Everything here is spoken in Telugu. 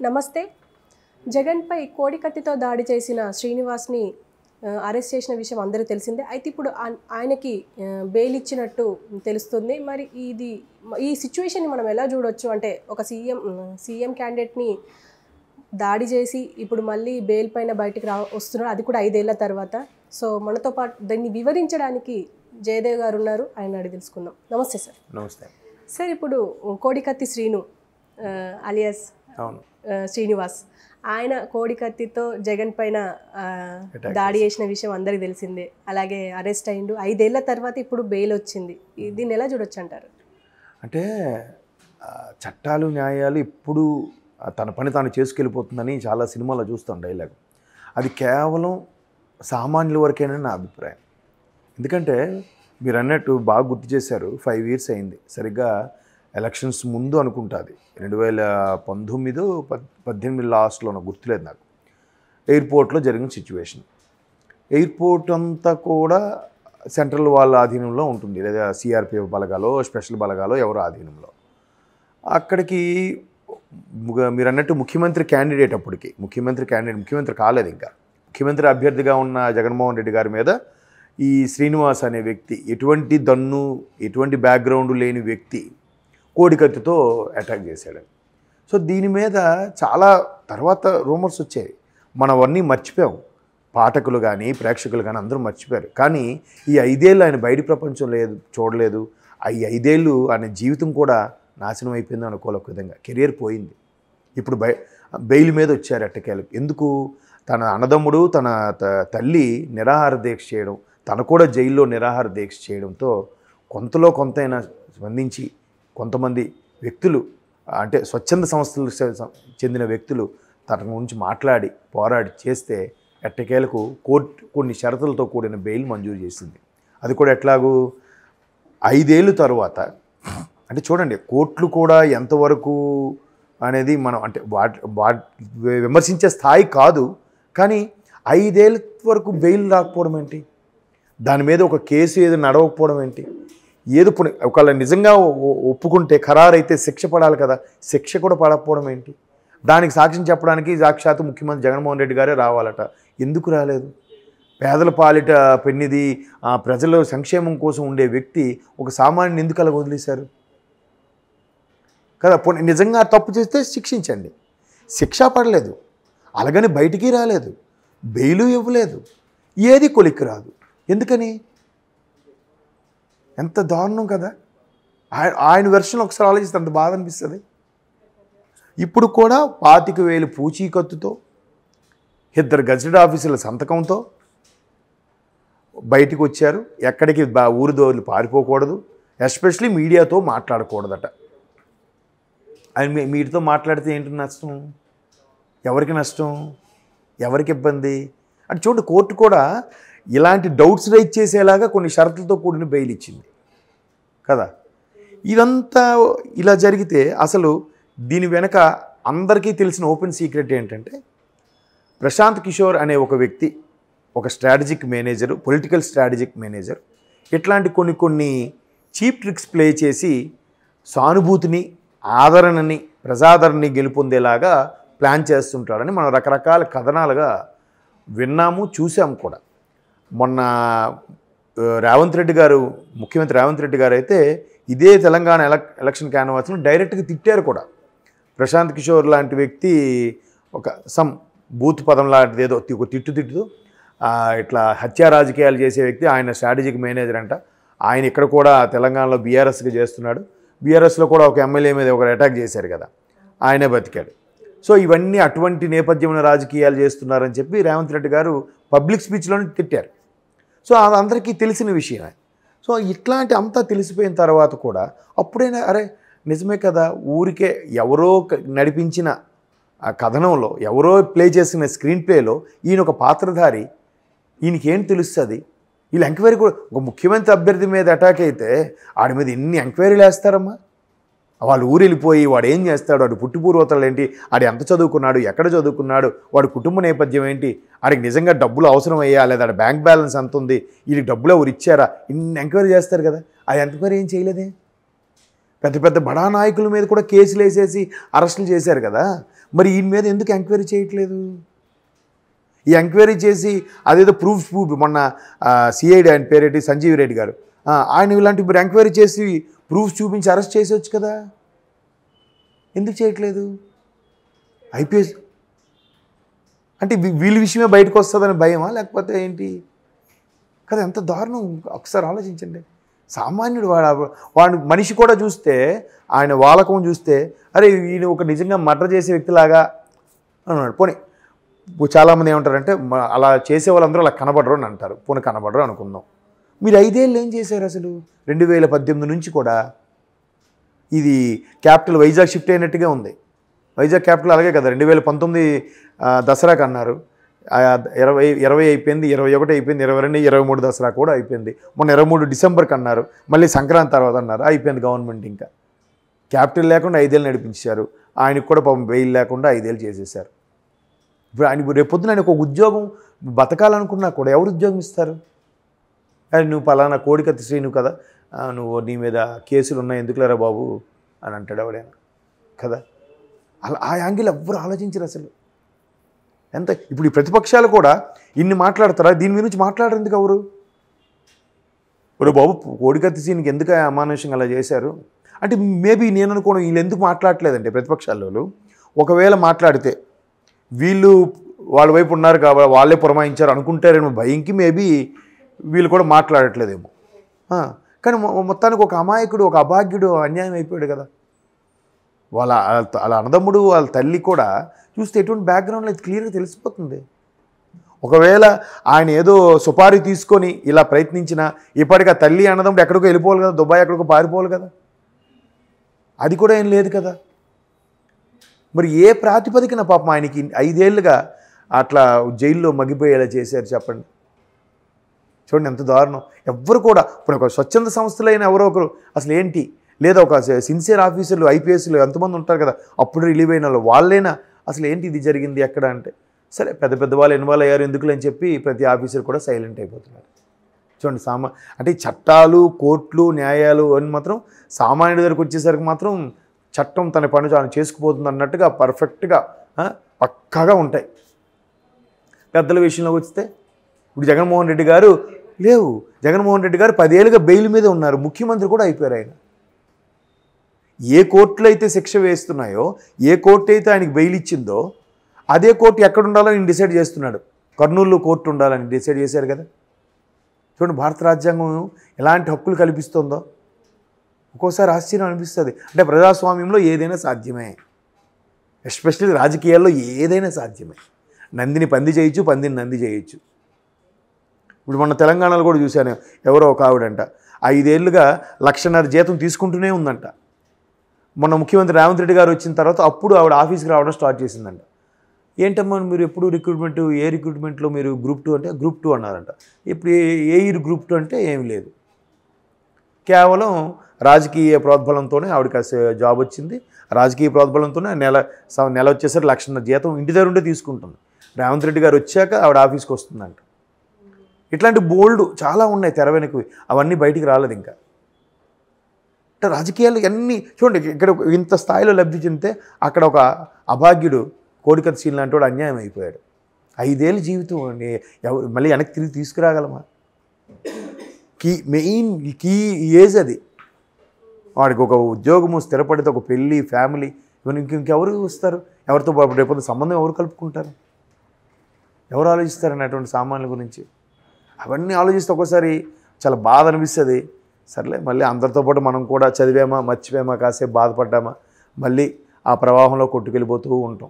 నమస్తే. జగన్పై కోడికత్తితో దాడి చేసిన శ్రీనివాస్ని అరెస్ట్ చేసిన విషయం అందరికీ తెలిసిందే. అయితే ఇప్పుడు ఆయనకి బెయిల్ ఇచ్చినట్టు తెలుస్తుంది. మరి ఈ సిచ్యువేషన్ని మనం ఎలా చూడొచ్చు? అంటే ఒక సీఎం క్యాండిడేట్ని దాడి చేసి ఇప్పుడు మళ్ళీ బెయిల్ పైన బయటికి వస్తున్నారు, అది కూడా 5 ఏళ్ల తర్వాత. సో మనతో పాటు దాన్ని వివరించడానికి జయదేవ్ గారు ఉన్నారు, ఆయన అడిగి తెలుసుకుందాం. నమస్తే సార్. నమస్తే సార్. ఇప్పుడు కోడికత్తి శ్రీను అలియాస్ శ్రీనివాస్, ఆయన కోడికత్తితో జగన్ పైన దాడి చేసిన విషయం అందరికీ తెలిసిందే. అలాగే అరెస్ట్ అయిండు, 5 ఏళ్ల తర్వాత ఇప్పుడు బెయిల్ వచ్చింది. దీన్ని ఎలా చూడొచ్చు అంటారు? అంటే చట్టాలు న్యాయాలు ఇప్పుడు తన పని తాను చేసుకెళ్ళిపోతుందని చాలా సినిమాలో చూస్తాం డైలాగ్. అది కేవలం సామాన్యుల వరకేనని నా అభిప్రాయం. ఎందుకంటే మీరు అన్నట్టు బాగా గుర్తు చేశారు, 5 years అయింది. సరిగ్గా ఎలక్షన్స్ ముందు అనుకుంటుంది, 2019-18 లాస్ట్లోనో గుర్తులేదు నాకు. ఎయిర్పోర్ట్లో జరిగిన సిచ్యువేషన్. ఎయిర్పోర్ట్ అంతా కూడా సెంట్రల్ వాళ్ళ ఆధీనంలో ఉంటుంది, లేదా సిఆర్పిఎఫ్ బలగాలో స్పెషల్ బలగాలో ఎవరో ఆధీనంలో. అక్కడికి మీరు అన్నట్టు ముఖ్యమంత్రి క్యాండిడేట్, అప్పటికి ముఖ్యమంత్రి కాలేదు, ఇంకా ముఖ్యమంత్రి అభ్యర్థిగా ఉన్న జగన్మోహన్ రెడ్డి గారి మీద ఈ శ్రీనివాస్ అనే వ్యక్తి, ఎటువంటి బ్యాక్గ్రౌండ్ లేని వ్యక్తి కోడికత్తితో అటాక్ చేశాడు. సో దీని మీద చాలా తర్వాత రూమర్స్ వచ్చాయి. మనం అవన్నీ మర్చిపోయాం, పాఠకులు కానీ ప్రేక్షకులు కానీ అందరూ మర్చిపోయారు. కానీ ఈ 5 ఏళ్ళు ఆయన బయట ప్రపంచం చూడలేదు. ఈ 5 ఏళ్ళు ఆయన జీవితం కూడా నాశనం అయిపోయింది అనుకోవాలి. ఒక విధంగా కెరియర్ పోయింది. ఇప్పుడు బెయిల్ మీద వచ్చారు ఎట్టకేలకు. ఎందుకు? తన అన్నదమ్ముడు, తన తల్లి నిరాహార దీక్ష చేయడం, తను కూడా జైల్లో నిరాహార దీక్ష చేయడంతో కొంతలో కొంతైనా స్పందించి కొంతమంది వ్యక్తులు, అంటే స్వచ్ఛంద సంస్థలకు చెందిన వ్యక్తులు తన గురించి మాట్లాడి పోరాడి చేస్తే ఎట్టకేలకు కోర్టు కొన్ని షరతులతో కూడిన బెయిల్ మంజూరు చేసింది. అది కూడా ఎట్లాగూ 5 ఏళ్ళ తర్వాత. అంటే చూడండి, కోర్టులు కూడా ఎంతవరకు అనేది మనం అంటే విమర్శించే స్థాయి కాదు. కానీ 5 ఏళ్ళ వరకు బెయిల్ రాకపోవడం ఏంటి? దాని మీద ఒక కేసు ఏదో నడవకపోవడం ఏంటి? ఏదో ఒకవేళ నిజంగా ఒప్పుకుంటే ఖరారైతే శిక్ష పడాలి కదా, శిక్ష కూడా పడకపోవడం ఏంటి? దానికి సాక్ష్యం చెప్పడానికి సాక్షాత్తు ముఖ్యమంత్రి జగన్మోహన్ రెడ్డి గారే రావాలట. ఎందుకు రాలేదు? పేదల పాలిట పెన్నిది, ప్రజల సంక్షేమం కోసం ఉండే వ్యక్తి ఒక సామాన్యుని ఎందుకు అలా వదిలేశారు కదా? నిజంగా తప్పు చేస్తే శిక్షించండి. శిక్ష పడలేదు, అలాగని బయటికి రాలేదు, బెయిలు ఇవ్వలేదు, ఏది కొలిక్కి రాదు. ఎందుకని? ఎంత దారుణం కదా. ఆయన వెర్షన్ ఒకసారి ఆలోచిస్తే అంత బాధ అనిపిస్తుంది. ఇప్పుడు కూడా 25,000 పూచీకత్తుతో 2 గజెట్ ఆఫీసుల సంతకంతో బయటికి వచ్చారు. ఎక్కడికి ఊరి దోర్లు పారిపోకూడదు, ఎస్పెషలీ మీడియాతో మాట్లాడకూడదట. ఆయన మీడియాతో మాట్లాడితే ఏంటి నష్టం? ఎవరికి నష్టం? ఎవరికి ఇబ్బంది? అంటే చూడండి, కోర్టు కూడా ఇలాంటి డౌట్స్ రైజ్ చేసేలాగా కొన్ని షరతులతో కూడిన బెయిల్ ఇచ్చింది కదా. ఇదంతా ఇలా జరిగితే అసలు దీని వెనక అందరికీ తెలిసిన ఓపెన్ సీక్రెట్ ఏంటంటే, ప్రశాంత్ కిషోర్ అనే ఒక వ్యక్తి, ఒక strategic manager, political strategic manager, ఇట్లాంటి కొన్ని చీప్ ట్రిక్స్ ప్లే చేసి సానుభూతిని, ఆదరణని, ప్రజాదరణని గెలుపొందేలాగా ప్లాన్ చేస్తుంటాడని మనం రకరకాల కథనాలుగా విన్నాము, చూసాము కూడా. మొన్న ముఖ్యమంత్రి రేవంత్ రెడ్డి గారు అయితే ఇదే తెలంగాణ ఎలక్షన్ క్యాన్వాస్ను డైరెక్ట్గా తిట్టారు కూడా. ప్రశాంత్ కిషోర్ లాంటి వ్యక్తి ఒక బూత్ పదం లాంటిది ఏదో ఒక తిట్టుతూ ఇట్లా హత్యా రాజకీయాలు చేసే వ్యక్తి, ఆయన స్ట్రాటజిక్ మేనేజర్ అంట. ఆయన ఇక్కడ కూడా తెలంగాణలో బీఆర్ఎస్గా చేస్తున్నాడు. బీఆర్ఎస్లో కూడా ఒక ఎమ్మెల్యే మీద ఒకరు అటాక్ చేశారు కదా, ఆయనే బతికాడు. సో ఇవన్నీ అటువంటి నేపథ్యంలో రాజకీయాలు చేస్తున్నారని చెప్పి రేవంత్ రెడ్డి గారు పబ్లిక్ స్పీచ్లోనే తిట్టారు. సో అది అందరికీ తెలిసిన విషయమే. సో ఇట్లాంటి అంతా తెలిసిపోయిన తర్వాత కూడా అప్పుడైనా అరే నిజమే కదా, ఊరికే ఎవరో నడిపించిన ఆ కథనంలో, ఎవరో ప్లే చేసిన స్క్రీన్ ప్లేలో ఈయన ఒక పాత్రధారి, ఈయనకేం తెలుస్తుంది? వీళ్ళు ఎంక్వైరీ కూడా, ఒక ముఖ్యమంత్రి అభ్యర్థి మీద అటాక్ అయితే ఆడి మీద ఎన్ని ఎంక్వైరీలు వేస్తారమ్మా? వాళ్ళు ఊరు వెళ్ళిపోయి వాడు ఏం చేస్తాడు, వాడు పుట్టుపూర్వతలు ఏంటి, ఆడు ఎంత చదువుకున్నాడు, ఎక్కడ చదువుకున్నాడు, వాడి కుటుంబ నేపథ్యం ఏంటి, ఆడికి నిజంగా డబ్బులు అవసరం అయ్యా, లేదా ఆడ బ్యాంక్ బ్యాలెన్స్ ఎంత ఉంది, వీళ్ళకి డబ్బులు ఎవరు ఇచ్చారా, ఇన్ని ఎంక్వైరీ చేస్తారు కదా. ఆ ఎంక్వైరీ ఏం చేయలేదే. పెద్ద పెద్ద బడా నాయకుల మీద కూడా కేసులు వేసేసి అరెస్టులు చేశారు కదా, మరి ఈయన మీద ఎందుకు ఎంక్వైరీ చేయట్లేదు? ఈ ఎంక్వైరీ చేసి అదేదో ప్రూఫ్ మొన్న సిఐడి ఆయన పేరేటి సంజీవ్ రెడ్డి గారు, ఆయన ఇలాంటి ఎంక్వైరీ చేసి ప్రూఫ్ చూపించి అరెస్ట్ చేసేవచ్చు కదా, ఎందుకు చేయట్లేదు? ఐపీఎస్ అంటే వీళ్ళ విషయమే బయటకు వస్తుందని భయమా లేకపోతే ఏంటి కదా? ఎంత దారుణం ఒకసారి ఆలోచించండి. సామాన్యుడు వాడు మనిషి కూడా చూస్తే, ఆయన వాలకం చూస్తే, అరే ఈయన ఒక నిజంగా మర్డర్ చేసే వ్యక్తిలాగా అన్నాడు. పోనీ చాలామంది ఏమంటారంటే అలా చేసే వాళ్ళందరూ అలా కనబడరు అని అంటారు. పోనీ కనబడరు అనుకుందాం. మీరు 5 ఏళ్ళు ఏం చేశారు అసలు? 2018 నుంచి కూడా ఇది క్యాపిటల్ వైజాగ్ షిఫ్ట్ అయినట్టుగా ఉంది. వైజాగ్ క్యాపిటల్ అలాగే కదా, 2019 దసరాకు అన్నారు, 20 అయిపోయింది, 21 అయిపోయింది, 22, 23 దసరా కూడా అయిపోయింది. మొన్న 23 డిసెంబర్కి అన్నారు, మళ్ళీ సంక్రాంతి తర్వాత అన్నారు, అయిపోయింది గవర్నమెంట్. ఇంకా క్యాపిటల్ లేకుండా 5 ఏళ్ళు నడిపించారు. ఆయనకు కూడా పాపం బెయిల్ లేకుండా 5 ఏళ్ళు చేసేసారు. ఇప్పుడు ఆయన రేపొద్దున ఆయన ఒక ఉద్యోగం బతకాలనుకున్నా కూడా ఎవరు ఉద్యోగం ఇస్తారు? అది నువ్వు పలానా కోడికత్తి శ్రీను కదా, నువ్వు నీ మీద కేసులు ఉన్నాయి ఎందుకులేరా బాబు అని అంటాడు ఎవడైనా కదా. అలా ఆ యాంగిల్ ఎవ్వరు ఆలోచించరు అసలు. ఎంత ఇప్పుడు ఈ ప్రతిపక్షాలు కూడా ఇన్ని మాట్లాడతారా? దీని గురించి మాట్లాడరు ఎందుకు ఎవరు? ఇప్పుడు బాబు కోడికత్తి శ్రీనికి ఎందుకు అమానుషంగా అలా చేశారు అంటే మేబీ నేను అనుకోను వీళ్ళు ఎందుకు మాట్లాడలేదంటే ప్రతిపక్షాల్లో ఒకవేళ మాట్లాడితే వీళ్ళు వాళ్ళ వైపు ఉన్నారు కాబట్టి వాళ్ళే పురమాయించారు అనుకుంటారేమో భయంకి మేబీ వీళ్ళు కూడా మాట్లాడట్లేదేమో. కానీ మొత్తానికి ఒక అమాయకుడు, ఒక అభాగ్యుడు అన్యాయం అయిపోయాడు కదా. వాళ్ళ అన్నదమ్ముడు వాళ్ళ తల్లి కూడా చూస్తే ఎటువంటి బ్యాక్గ్రౌండ్లో ఇది క్లియర్గా తెలిసిపోతుంది. ఒకవేళ ఆయన ఏదో సుపారీ తీసుకొని ఇలా ప్రయత్నించినా ఇప్పటికీ ఆ తల్లి అన్నదమ్ముడు ఎక్కడికో వెళ్ళిపోవాలి కదా, దుబాయ్ ఎక్కడికో పారిపోవాలి కదా, అది కూడా ఏం లేదు కదా. మరి ఏ ప్రాతిపదికన పాపం ఆయనకి 5 ఏళ్ళుగా అట్లా జైల్లో మగ్గిపోయేలా చేశారు చెప్పండి. చూడండి ఎంత దారుణం. ఎవ్వరు కూడా ఇప్పుడు ఒక స్వచ్ఛంద సంస్థలైన ఎవరో ఒకరు అసలు ఏంటి, లేదా ఒక సిన్సియర్ ఆఫీసర్లు ఐపీఎస్లు ఎంతమంది ఉంటారు కదా అప్పుడు రిలీవ్ అయిన వాళ్ళు, వాళ్ళైనా అసలు ఏంటి ఇది జరిగింది ఎక్కడ అంటే సరే పెద్ద పెద్ద వాళ్ళు ఇన్వాల్వ్ అయ్యారు ఎందుకులే అని చెప్పి ప్రతి ఆఫీసర్ కూడా సైలెంట్ అయిపోతున్నారు. చూడండి అంటే చట్టాలు, కోర్టులు, న్యాయాలు అని మాత్రం సామాన్యుడి దగ్గరకు వచ్చేసరికి మాత్రం చట్టం తన పని తాను చేసుకుపోతుంది అన్నట్టుగా పర్ఫెక్ట్గా పక్కాగా ఉంటాయి. పెద్దల విషయంలో వస్తే ఇప్పుడు జగన్మోహన్ రెడ్డి గారు లేవు, జగన్మోహన్ రెడ్డి గారు 10 ఏళ్ళుగా బెయిల్ మీద ఉన్నారు, ముఖ్యమంత్రి కూడా అయిపోయారు ఆయన. ఏ కోర్టులో అయితే శిక్ష వేస్తున్నాయో, ఏ కోర్టు అయితే ఆయనకి బెయిల్ ఇచ్చిందో అదే కోర్టు ఎక్కడ ఉండాలో ఆయన డిసైడ్ చేస్తున్నాడు. కర్నూలులో కోర్టు ఉండాలని డిసైడ్ చేశారు కదా. చూడండి భారత రాజ్యాంగం ఎలాంటి హక్కులు కల్పిస్తుందో ఒక్కోసారి ఆశ్చర్యం అనిపిస్తుంది. అంటే ప్రజాస్వామ్యంలో ఏదైనా సాధ్యమే, ఎస్పెషల్లీ రాజకీయాల్లో ఏదైనా సాధ్యమే. నందిని పంది చేయొచ్చు, పందిని నంది చేయొచ్చు. ఇప్పుడు మన తెలంగాణలో కూడా చూశాను, ఎవరో ఒక ఆవిడంట 5 ఏళ్ళుగా 1,50,000 జీతం తీసుకుంటూనే ఉందంట. మొన్న ముఖ్యమంత్రి రేవంత్ రెడ్డి గారు వచ్చిన తర్వాత అప్పుడు ఆవిడ ఆఫీస్కి రావడం స్టార్ట్ చేసిందంట. ఏంటమ్మా మీరు ఎప్పుడు రిక్రూట్మెంట్, ఏ రిక్రూట్మెంట్లో మీరు గ్రూప్ 2 అంటే గ్రూప్ 2 అన్నారంట. ఇప్పుడు ఏ ఇయర్ గ్రూప్ 2 అంటే ఏమి లేదు, కేవలం రాజకీయ ప్రోద్బలంతోనే ఆవిడకి జాబ్ వచ్చింది. రాజకీయ ప్రోద్బలంతోనే నెల వచ్చేసరికి 1,50,000 జీతం ఇంటి దగ్గర ఉంటే తీసుకుంటుంది. రేవంత్ రెడ్డి గారు వచ్చాక ఆవిడ ఆఫీస్కి వస్తుందంట. ఇట్లాంటి బోల్డ్ చాలా ఉన్నాయి తెర వెనక్కి, అవన్నీ బయటికి రాలేదు ఇంకా. అంటే రాజకీయాలు అన్నీ చూడండి, ఇక్కడ ఇంత స్థాయిలో లబ్ధి చెందితే అక్కడ ఒక అభాగ్యుడు కోడికత్తి సీన్ లాంటి వాడు అన్యాయం అయిపోయాడు. 5 ఏళ్ళ జీవితం ఎవరు మళ్ళీ వెనక్కి తిరిగి తీసుకురాగలమా? మెయిన్ కీ ఏజ్ అది. వాడికి ఒక ఉద్యోగము స్థిరపడితే ఒక పెళ్ళి, ఫ్యామిలీ, ఇవన్నీ ఇంకెవరు వస్తారు? ఎవరితో రేపు సంబంధం ఎవరు కలుపుకుంటారు? ఎవరు ఆలోచిస్తారు అన్నటువంటి సామాన్యుల గురించి? అవన్నీ ఆలోచిస్తే ఒక్కోసారి చాలా బాధ అనిపిస్తుంది. సర్లే మళ్ళీ అందరితో పాటు మనం కూడా చదివామా, మర్చిపోయామా, కాసేపు బాధపడ్డామా, మళ్ళీ ఆ ప్రవాహంలో కొట్టుకెళ్ళిపోతూ ఉంటాం.